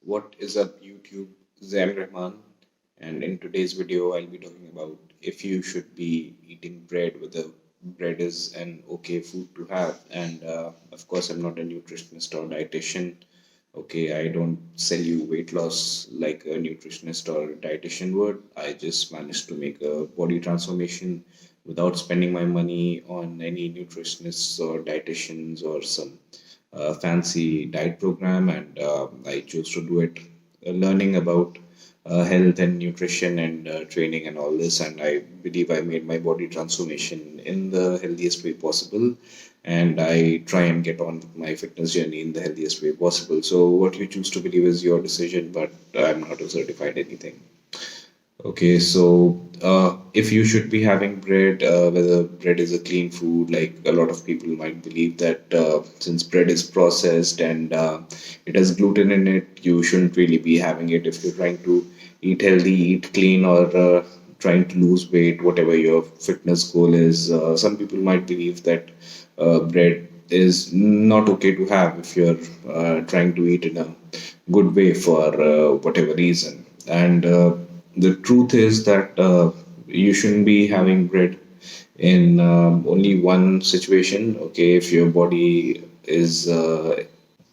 What is up, YouTube? Zain Rahman, and in today's video, I'll be talking about if you should be eating bread, whether bread is an okay food to have. And of course, I'm not a nutritionist or dietitian. Okay, I don't sell you weight loss like a nutritionist or a dietitian would. I just managed to make a body transformation without spending my money on any nutritionists or dietitians or some fancy diet program, and I chose to do it learning about health and nutrition and training and all this. And I believe I made my body transformation in the healthiest way possible. And I try and get on with my fitness journey in the healthiest way possible. So, what you choose to believe is your decision, but I'm not a certified anything. Okay, so if you should be having bread, whether bread is a clean food, like a lot of people might believe that since bread is processed and it has gluten in it, you shouldn't really be having it if you're trying to eat healthy, eat clean, or trying to lose weight, whatever your fitness goal is. Some people might believe that bread is not okay to have if you're trying to eat in a good way for whatever reason. And the truth is that you shouldn't be having bread in only one situation. Okay, if your body is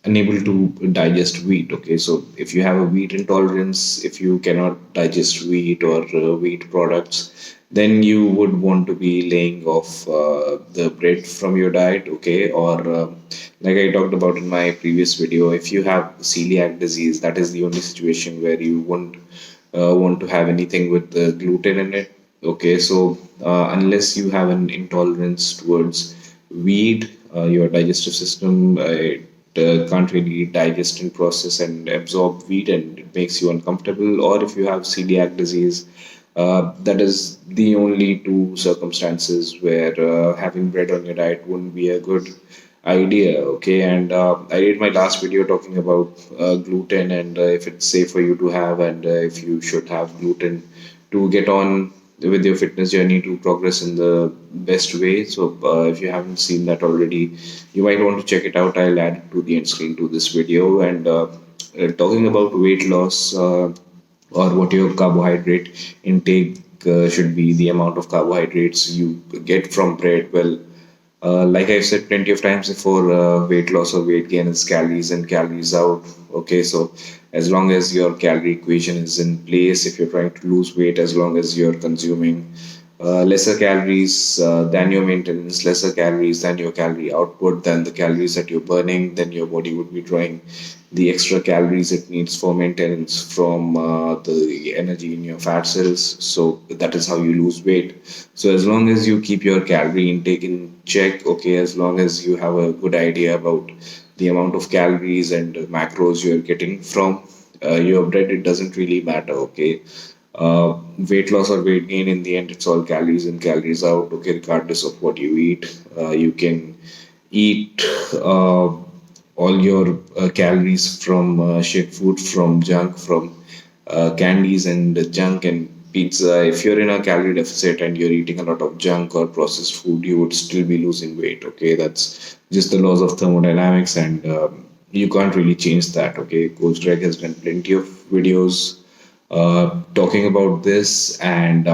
unable to digest wheat. Okay, so if you have a wheat intolerance, if you cannot digest wheat or wheat products, then you would want to be laying off the bread from your diet. Okay, or like I talked about in my previous video, if you have celiac disease, that is the only situation where you won't want to have anything with gluten in it. Okay, so unless you have an intolerance towards wheat, your digestive system can't really digest and process and absorb wheat, and it makes you uncomfortable. Or if you have celiac disease, that is the only two circumstances where having bread on your diet wouldn't be a good idea. Okay, and I did my last video talking about gluten and if it's safe for you to have, and if you should have gluten to get on with your fitness journey to progress in the best way. So if you haven't seen that already, you might want to check it out. I'll add it to the end screen to this video. And talking about weight loss, or what your carbohydrate intake should be, the amount of carbohydrates you get from bread. Well, like I've said plenty of times before, weight loss or weight gain is calories in, calories out. Okay, so as long as your calorie equation is in place, if you're trying to lose weight, as long as you're consuming lesser calories than your maintenance, lesser calories than your calorie output, than the calories that you're burning, then your body would be drawing the extra calories it needs for maintenance from the energy in your fat cells. So that is how you lose weight. So as long as you keep your calorie intake in check, okay, as long as you have a good idea about the amount of calories and macros you're getting from your bread, it doesn't really matter. Okay, weight loss or weight gain, in the end, it's all calories in, calories out. Okay, regardless of what you eat, you can eat all your calories from shit food, from junk, from candies and junk and pizza. If you're in a calorie deficit and you're eating a lot of junk or processed food, you would still be losing weight. Okay, that's just the laws of thermodynamics, and you can't really change that. Okay, Coach Greg has done plenty of videos talking about this, and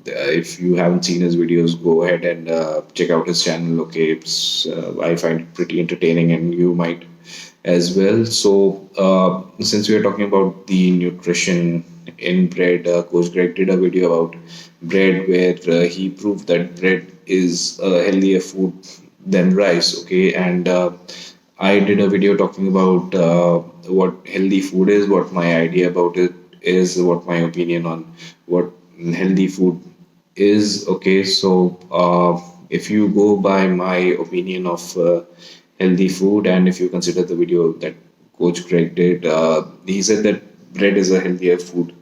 if you haven't seen his videos, go ahead and check out his channel. Okay, I find it pretty entertaining, and you might as well. So, since we are talking about the nutrition in bread, Coach Greg did a video about bread where he proved that bread is a healthier food than rice. Okay, and I did a video talking about what healthy food is, what my idea about it is, what my opinion on what healthy food is. Okay, so if you go by my opinion of healthy food, and if you consider the video that Coach Greg did, he said that bread is a healthier food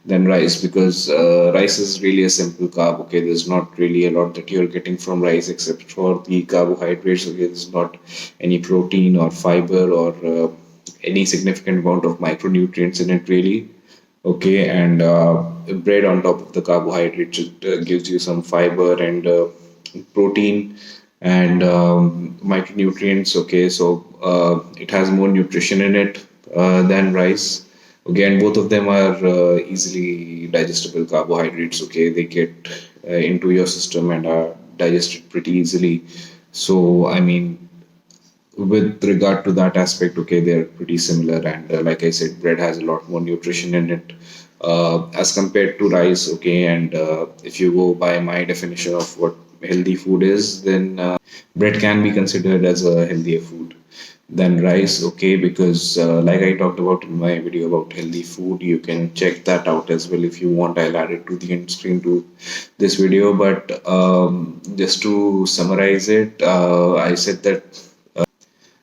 than rice, because rice is really a simple carb. Okay, there's not really a lot that you're getting from rice except for the carbohydrates. Okay, there's not any protein or fiber or any significant amount of micronutrients in it, really. Okay, and bread on top of the carbohydrates, it gives you some fiber and protein and micronutrients. Okay, so it has more nutrition in it. than rice. Okay, and both of them are easily digestible carbohydrates. Okay, they get into your system and are digested pretty easily. So, I mean, with regard to that aspect, okay, they're pretty similar. And like I said, bread has a lot more nutrition in it as compared to rice. Okay, and if you go by my definition of what healthy food is, then bread can be considered as a healthier food than rice. Okay, because like I talked about in my video about healthy food, you can check that out as well if you want. I'll add it to the end screen to this video. But just to summarize it, I said that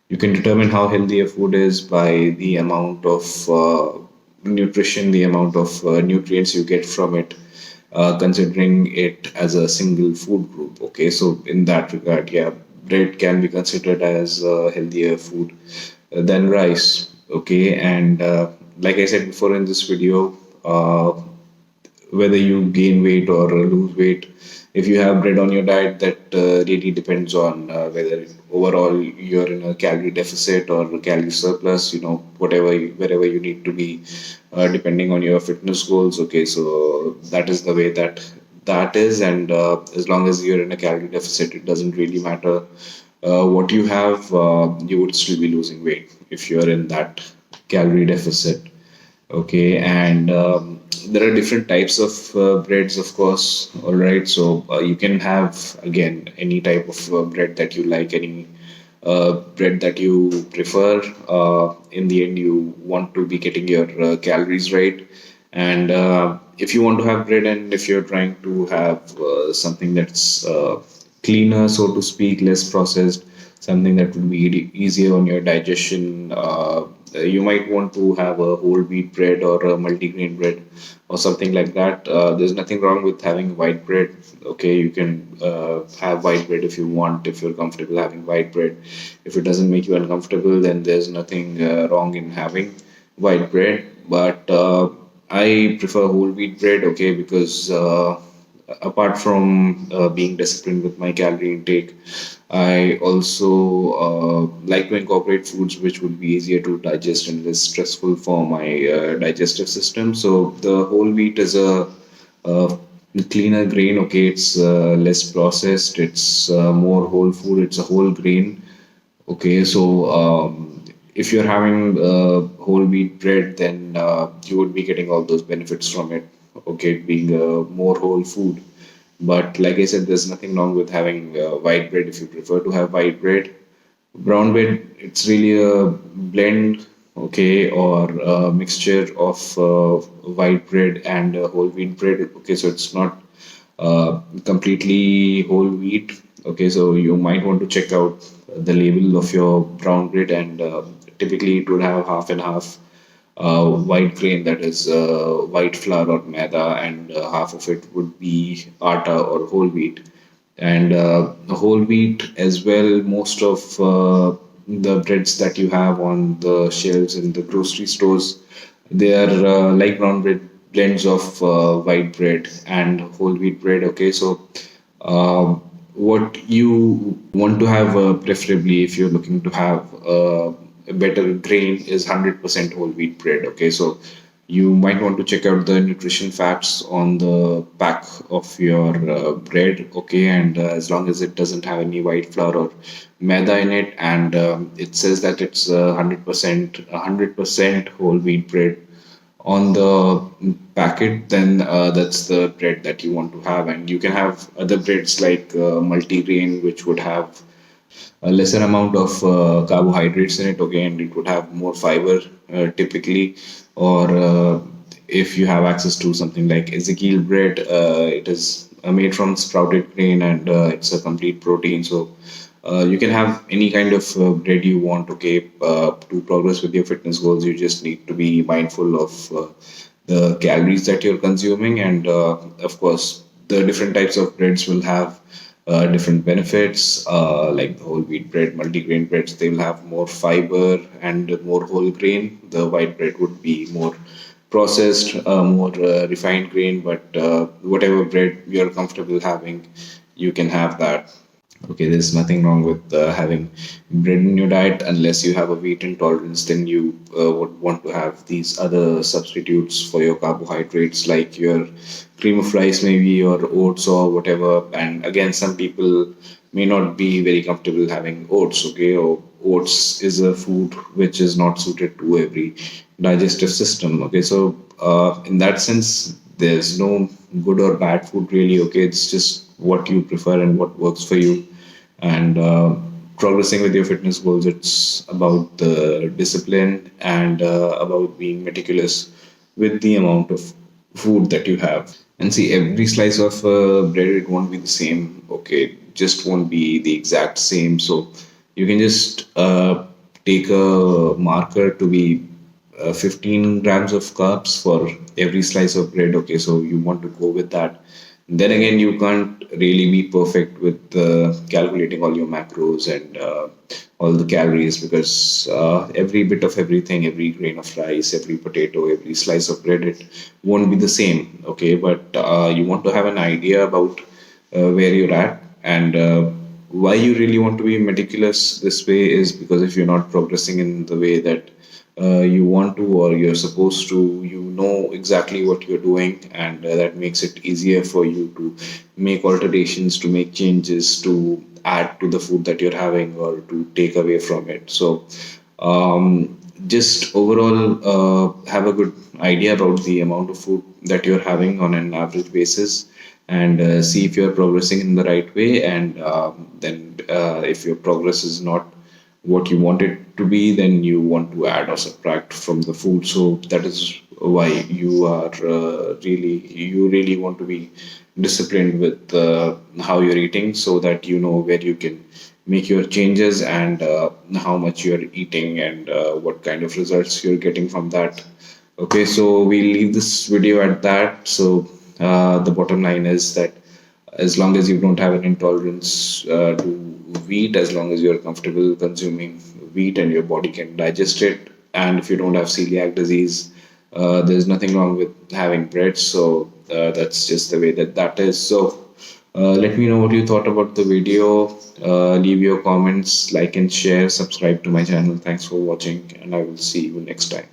you can determine how healthy a food is by the amount of nutrition, the amount of nutrients you get from it, considering it as a single food group. Okay, so in that regard, yeah, bread can be considered as a healthier food than rice. Okay, and like I said before in this video, whether you gain weight or lose weight, if you have bread on your diet, that really depends on whether overall you're in a calorie deficit or a calorie surplus, whatever wherever you need to be, depending on your fitness goals. Okay, so that is the way that is. And as long as you're in a calorie deficit, it doesn't really matter what you have. You would still be losing weight if you're in that calorie deficit. Okay, and there are different types of breads, of course. All right, so you can have again any type of bread that you like, any bread that you prefer. In the end, you want to be getting your calories right, and if you want to have bread, and if you're trying to have something that's cleaner, so to speak, less processed, something that would be easier on your digestion. You might want to have a whole wheat bread or a multigrain bread or something like that. There's nothing wrong with having white bread. Okay, you can have white bread if you want, if you're comfortable having white bread. If it doesn't make you uncomfortable, then there's nothing wrong in having white bread. But I prefer whole wheat bread, okay, because apart from being disciplined with my calorie intake, I also like to incorporate foods which would be easier to digest and less stressful for my digestive system. So the whole wheat is a cleaner grain. Okay, it's less processed. It's more whole food. It's a whole grain. Okay, so if you're having whole wheat bread, then you would be getting all those benefits from it. Okay, being more whole food. But like I said, there's nothing wrong with having white bread if you prefer to have white bread. Brown bread, it's really a blend, okay, or a mixture of white bread and whole wheat bread. Okay, so it's not completely whole wheat. Okay, so you might want to check out the label of your brown bread, and typically it would have half and half white grain, that is white flour or maida, and half of it would be atta or whole wheat. And whole wheat as well, most of the breads that you have on the shelves in the grocery stores, they are like brown bread blends of white bread and whole wheat bread. Okay, so what you want to have, preferably if you're looking to have a better grain, is 100% whole wheat bread. Okay, so you might want to check out the nutrition facts on the pack of your bread. Okay, and as long as it doesn't have any white flour or maida in it, and it says that it's 100% whole wheat bread on the packet, then that's the bread that you want to have. And you can have other breads like multigrain, which would have a lesser amount of carbohydrates in it. Okay, and it would have more fiber typically. Or if you have access to something like Ezekiel bread, it is made from sprouted grain, and it's a complete protein. So you can have any kind of bread you want. Okay, to progress with your fitness goals, you just need to be mindful of the calories that you're consuming. And of course, the different types of breads will have different benefits. Like the whole wheat bread, multigrain breads, they will have more fiber and more whole grain. The white bread would be more processed, more refined grain. But whatever bread you're comfortable having, you can have that. Okay, there's nothing wrong with having bread in your diet unless you have a wheat intolerance. Then you would want to have these other substitutes for your carbohydrates, like your cream of rice, maybe, or oats or whatever. And again, some people may not be very comfortable having oats. Okay, or oats is a food which is not suited to every digestive system. Okay, so in that sense, there's no good or bad food really. Okay, it's just what you prefer and what works for you. And progressing with your fitness goals, it's about the discipline and about being meticulous with the amount of food that you have. And see, every slice of bread, it won't be the same. Okay, just won't be the exact same. So you can just take a marker to be 15 grams of carbs for every slice of bread. Okay, so you want to go with that. Then again, you can't really be perfect with calculating all your macros and all the calories, because every bit of everything, every grain of rice, every potato, every slice of bread, it won't be the same. Okay, but you want to have an idea about where you're at, and why you really want to be meticulous this way is because if you're not progressing in the way that you want to or you're supposed to, you know exactly what you're doing, and that makes it easier for you to make alterations, to make changes, to add to the food that you're having or to take away from it. So um, just overall have a good idea about the amount of food that you're having on an average basis, and see if you're progressing in the right way. And then if your progress is not what you want it to be, then you want to add or subtract from the food. So that is why you really want to be disciplined with how you're eating, so that you know where you can make your changes, and how much you're eating, and what kind of results you're getting from that. Okay, so we'll leave this video at that. So the bottom line is that as long as you don't have an intolerance to wheat, as long as you're comfortable consuming wheat and your body can digest it, and if you don't have celiac disease, there's nothing wrong with having bread. So that's just the way that that is. So let me know what you thought about the video. Leave your comments, like and share, subscribe to my channel. Thanks for watching, and I will see you next time.